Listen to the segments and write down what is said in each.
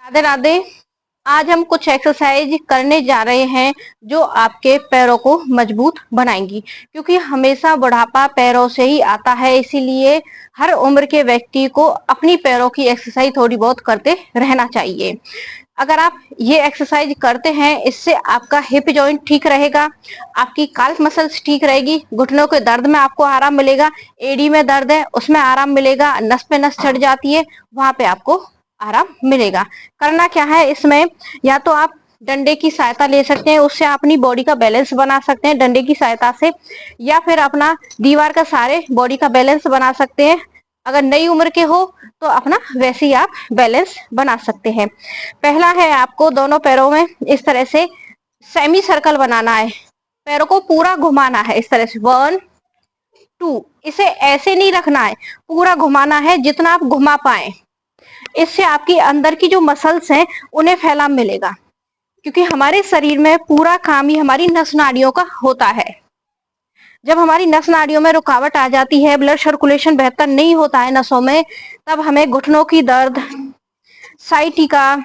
राधे राधे। आज हम कुछ एक्सरसाइज करने जा रहे हैं जो आपके पैरों को मजबूत बनाएंगी, क्योंकि हमेशा बुढ़ापा पैरों से ही आता है। इसीलिए हर उम्र के व्यक्ति को अपनी पैरों की एक्सरसाइज थोड़ी बहुत करते रहना चाहिए। अगर आप ये एक्सरसाइज करते हैं, इससे आपका हिप जॉइंट ठीक रहेगा, आपकी काल्फ मसल्स ठीक रहेगी, घुटनों के दर्द में आपको आराम मिलेगा, एड़ी में दर्द है उसमें आराम मिलेगा, नस पे नस चढ़ जाती है वहां पे आपको आराम मिलेगा। करना क्या है इसमें, या तो आप डंडे की सहायता ले सकते हैं, उससे अपनी बॉडी का बैलेंस बना सकते हैं डंडे की सहायता से, या फिर अपना दीवार का सहारे बॉडी का बैलेंस बना सकते हैं। अगर नई उम्र के हो तो अपना वैसे ही आप बैलेंस बना सकते हैं। पहला है, आपको दोनों पैरों में इस तरह से सेमी सर्कल बनाना है, पैरों को पूरा घुमाना है इस तरह से, 1 2। इसे ऐसे नहीं रखना है, पूरा घुमाना है जितना आप घुमा पाए। इससे आपकी अंदर की जो मसल्स हैं उन्हें फैलाव मिलेगा, क्योंकि हमारे शरीर में पूरा काम ही हमारी नस नाड़ियों का होता है। जब हमारी नस नाड़ियों में रुकावट आ जाती है, ब्लड सर्कुलेशन बेहतर नहीं होता है नसों में, तब हमें घुटनों की दर्द, साइटिका,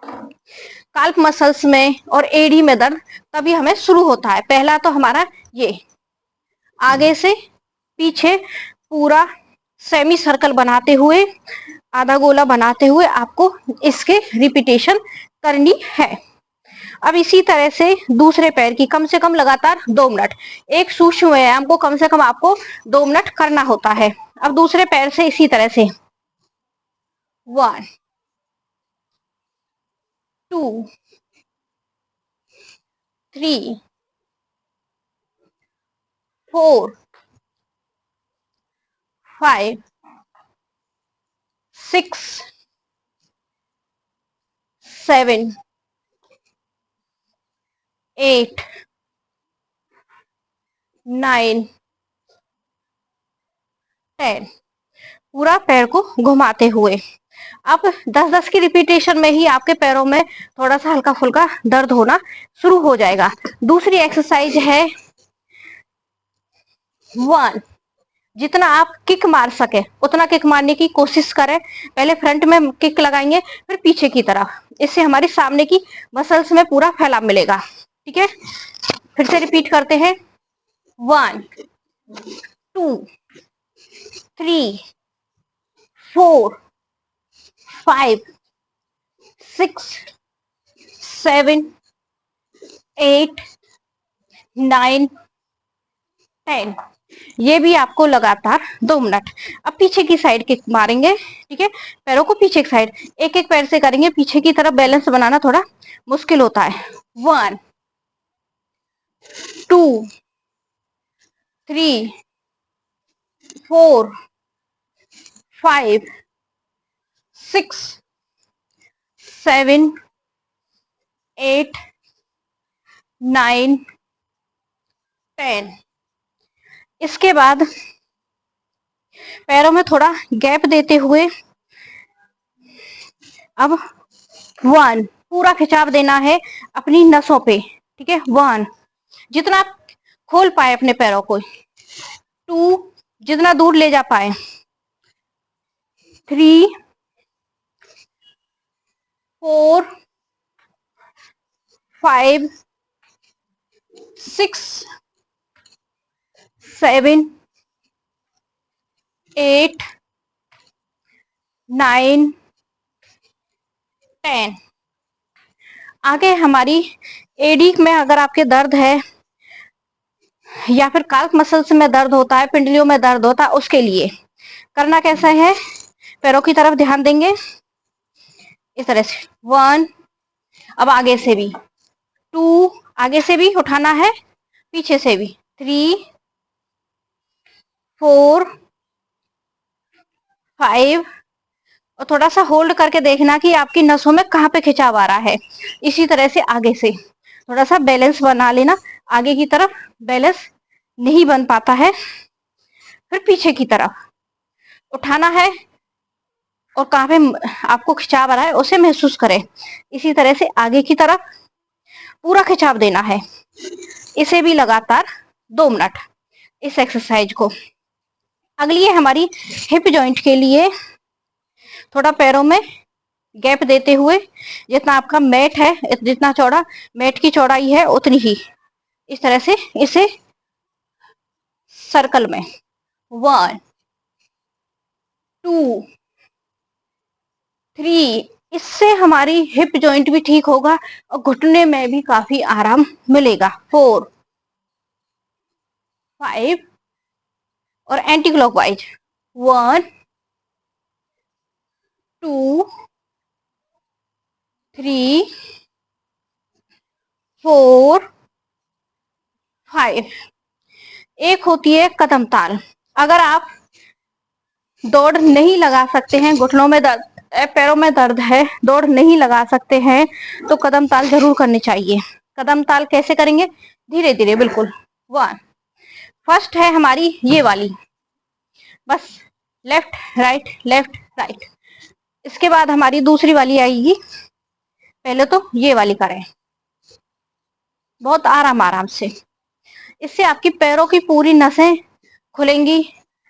काल्प मसल्स में और एड़ी में दर्द तभी हमें शुरू होता है। पहला तो हमारा ये आगे से पीछे पूरा सेमी सर्कल बनाते हुए, आधा गोला बनाते हुए आपको इसके रिपीटेशन करनी है। अब इसी तरह से दूसरे पैर की कम से कम लगातार 2 मिनट, एक सूक्ष्म व्यायाम को कम से कम आपको 2 मिनट करना होता है। अब दूसरे पैर से इसी तरह से 1 2 3 4 5 6 7 8 9 10, पूरा पैर को घुमाते हुए। अब 10-10 की रिपीटेशन में ही आपके पैरों में थोड़ा सा हल्का फुल्का दर्द होना शुरू हो जाएगा। दूसरी एक्सरसाइज है 1, जितना आप किक मार सके उतना किक मारने की कोशिश करें। पहले फ्रंट में किक लगाएंगे, फिर पीछे की तरफ, इससे हमारी सामने की मसल्स में पूरा फैलाव मिलेगा। ठीक है, फिर से रिपीट करते हैं, 1 2 3 4 5 6 7 8 9 10। ये भी आपको लगातार 2 मिनट। अब पीछे की साइड किक मारेंगे, ठीक है, पैरों को पीछे की साइड, एक एक पैर से करेंगे, पीछे की तरफ बैलेंस बनाना थोड़ा मुश्किल होता है। 1 2 3 4 5 6 7 8 9 10। इसके बाद पैरों में थोड़ा गैप देते हुए अब 1, पूरा खिंचाव देना है अपनी नसों पे, ठीक है, 1, जितना आप खोल पाए अपने पैरों को, 2, जितना दूर ले जा पाए, 3 4 5 6 7 8 9 10। आगे हमारी एडी में अगर आपके दर्द है या फिर काल्फ मसल्स में दर्द होता है, पिंडलियों में दर्द होता है, उसके लिए करना कैसा है, पैरों की तरफ ध्यान देंगे इस तरह से, 1, अब आगे से भी 2, आगे से भी उठाना है, पीछे से भी 3 4 5, और थोड़ा सा होल्ड करके देखना कि आपकी नसों में कहाँ पे खिंचाव आ रहा है। इसी तरह से आगे से थोड़ा सा बैलेंस बना लेना, आगे की तरफ बैलेंस नहीं बन पाता है, फिर पीछे की तरफ उठाना है और कहाँ पे आपको खिंचाव आ रहा है उसे महसूस करें। इसी तरह से आगे की तरफ पूरा खिंचाव देना है, इसे भी लगातार 2 मिनट इस एक्सरसाइज को। अगली है हमारी हिप जॉइंट के लिए, थोड़ा पैरों में गैप देते हुए, जितना आपका मैट है, जितना चौड़ा मैट की चौड़ाई है उतनी ही इस तरह से इसे सर्कल में 1 2 3, इससे हमारी हिप जॉइंट भी ठीक होगा और घुटने में भी काफी आराम मिलेगा। 4 5 और एंटी क्लॉकवाइज 1 2 3 4 5। एक होती है कदम ताल। अगर आप दौड़ नहीं लगा सकते हैं, घुटनों में दर्द, पैरों में दर्द है, दौड़ नहीं लगा सकते हैं, तो कदम ताल जरूर करनी चाहिए। कदम ताल कैसे करेंगे? धीरे धीरे, बिल्कुल। 1 फर्स्ट है हमारी ये वाली, बस लेफ्ट राइट लेफ्ट राइट। इसके बाद हमारी दूसरी वाली आएगी। पहले तो ये वाली करें, बहुत आराम आराम से। इससे आपकी पैरों की पूरी नसें खुलेंगी।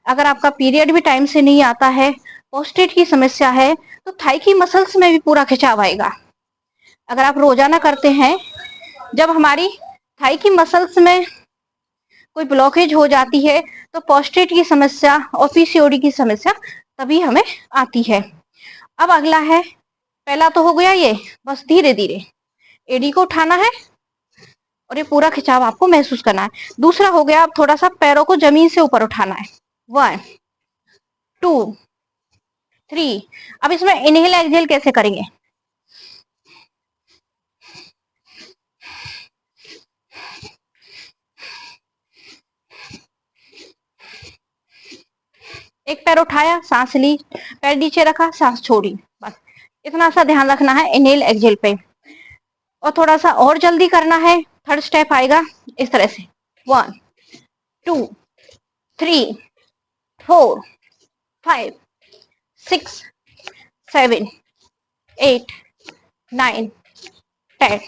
अगर आपका पीरियड भी टाइम से नहीं आता है, प्रोस्टेट की समस्या है, तो थाई की मसल्स में भी पूरा खिंचाव आएगा। अगर आप रोजाना करते हैं, जब हमारी थाई की मसल्स में कोई ब्लॉकेज हो जाती है, तो प्रोस्टेट की समस्या और पीसीओडी की समस्या तभी हमें आती है। अब अगला है, पहला तो हो गया ये, बस धीरे धीरे एडी को उठाना है और ये पूरा खिंचाव आपको महसूस करना है। दूसरा हो गया, अब थोड़ा सा पैरों को जमीन से ऊपर उठाना है। 1 2 3। अब इसमें इनहेल एक्सहेल कैसे करेंगे? एक पैर उठाया, सांस ली, पैर नीचे रखा, सांस छोड़ी, बस इतना सा ध्यान रखना है इनहेल एक्सहेल पे। और थोड़ा सा और जल्दी करना है, थर्ड स्टेप आएगा इस तरह से। 1 2 3 4 5 6 7 8 9 10।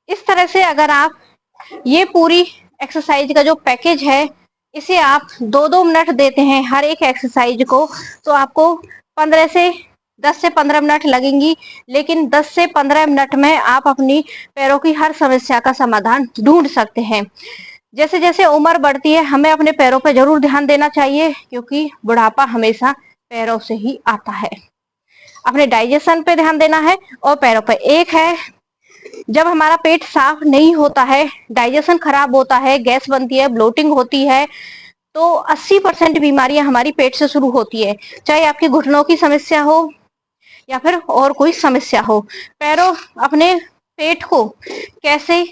इस तरह से अगर आप ये पूरी एक्सरसाइज का जो पैकेज है, इसे आप 2-2 मिनट देते हैं हर एक एक्सरसाइज को, तो आपको 10 से 15 मिनट लगेंगी। लेकिन 10 से 15 मिनट में आप अपनी पैरों की हर समस्या का समाधान ढूंढ सकते हैं। जैसे जैसे उम्र बढ़ती है, हमें अपने पैरों पर जरूर ध्यान देना चाहिए, क्योंकि बुढ़ापा हमेशा पैरों से ही आता है। अपने डाइजेशन पे ध्यान देना है और पैरों पे। एक है, जब हमारा पेट साफ नहीं होता है, डाइजेशन खराब होता है, गैस बनती है, ब्लोटिंग होती है, तो 80% बीमारियां हमारी पेट से शुरू होती है। चाहे आपकी घुटनों की समस्या हो या फिर और कोई समस्या हो। पैरों, अपने पेट को कैसे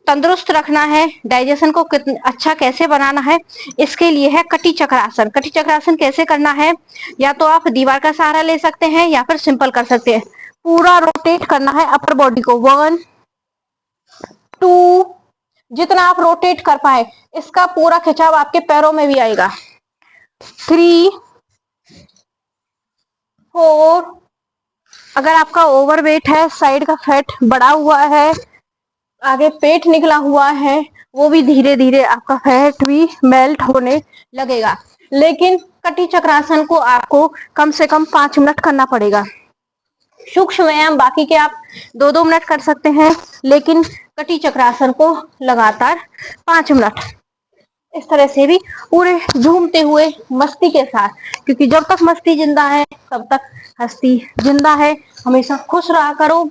तंदुरुस्त रखना है, डाइजेशन को अच्छा कैसे बनाना है, इसके लिए है कटी चक्रासन। कटी चक्रासन कैसे करना है? या तो आप दीवार का सहारा ले सकते हैं या फिर सिंपल कर सकते हैं। पूरा रोटेट करना है अपर बॉडी को। 1 2, जितना आप रोटेट कर पाए, इसका पूरा खिंचाव आपके पैरों में भी आएगा। 3 4, अगर आपका ओवरवेट है, साइड का फैट बढ़ा हुआ है, आगे पेट निकला हुआ है, वो भी धीरे धीरे आपका फैट भी मेल्ट होने लगेगा। लेकिन कटी चक्रासन को आपको कम से कम 5 मिनट करना पड़ेगा। सूक्ष्म व्यायाम बाकी के आप 2-2 मिनट कर सकते हैं, लेकिन कटी चक्रासन को लगातार 5 मिनट, इस तरह से भी पूरे झूमते हुए मस्ती के साथ, क्योंकि जब तक मस्ती जिंदा है तब तक हस्ती जिंदा है। हमेशा खुश रहा करो,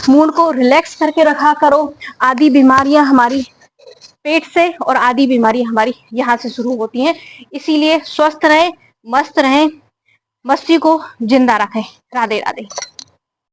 मूड को रिलैक्स करके रखा करो। आधी बीमारियां हमारी पेट से और आधी बीमारी हमारी यहाँ से शुरू होती हैं। इसीलिए स्वस्थ रहें, मस्त रहें, मस्ती को जिंदा रखें। राधे राधे।